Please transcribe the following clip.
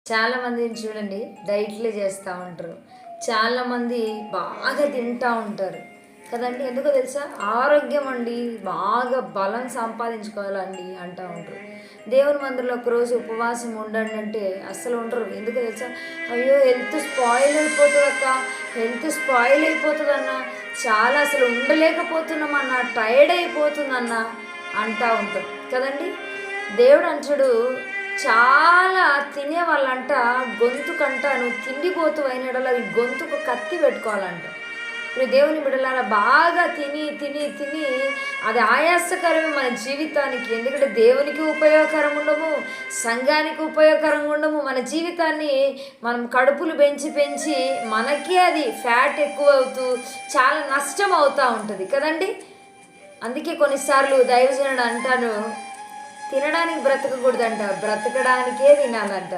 చాలామందిని చూడండి, డైట్‌లే చేస్తూ ఉంటారు. చాలామంది బాగా తింటా ఉంటారు కదండీ! ఎందుకో తెలుసా? ఆరోగ్యం అండి, బాగా బలం సంపాదించుకోవాలండి అంటా ఉంటారు. దేవుని మందిరంలో ఒకరోజు ఉపవాసం ఉండండి అంటే అస్సలు ఉండరు. ఎందుకో తెలుసా? అయ్యో! హెల్త్ స్పాయిల్ అయిపోతదక్క, హెల్త్ స్పాయిల్ అయిపోతదన్న, చాలా అసలు ఉండలేకపోతున్నామన్న, టైర్డ్ అయిపోతుందన్న అంటా ఉంటారు కదండీ! దేవుడు అంటాడు, చాలా తినేవాళ్ళంట గొంతుకంట నువ్వు తిండిపోతు అయిన యెడల ఈ గొంతుకు కత్తి పెట్టుకోవాలంట. ఇప్పుడు దేవుని బిడ్డలారా, బాగా తిని తిని తిని అది ఆయాసకరమే మన జీవితానికి. ఎందుకంటే దేవునికి ఉపయోగకరంగా ఉండము, సంఘానికి ఉపయోగకరంగా ఉండము. మన జీవితాన్ని మనం కడుపులు పెంచి పెంచి మనకే అది ఫ్యాట్ ఎక్కువ అవుతూ చాలా నష్టం అవుతూ ఉంటుంది కదండి. అందుకే కొన్నిసార్లు దైవజనుడు అంటాను, తినడానికి బ్రతకకూడదంట, బ్రతకడానికే తినాలంట.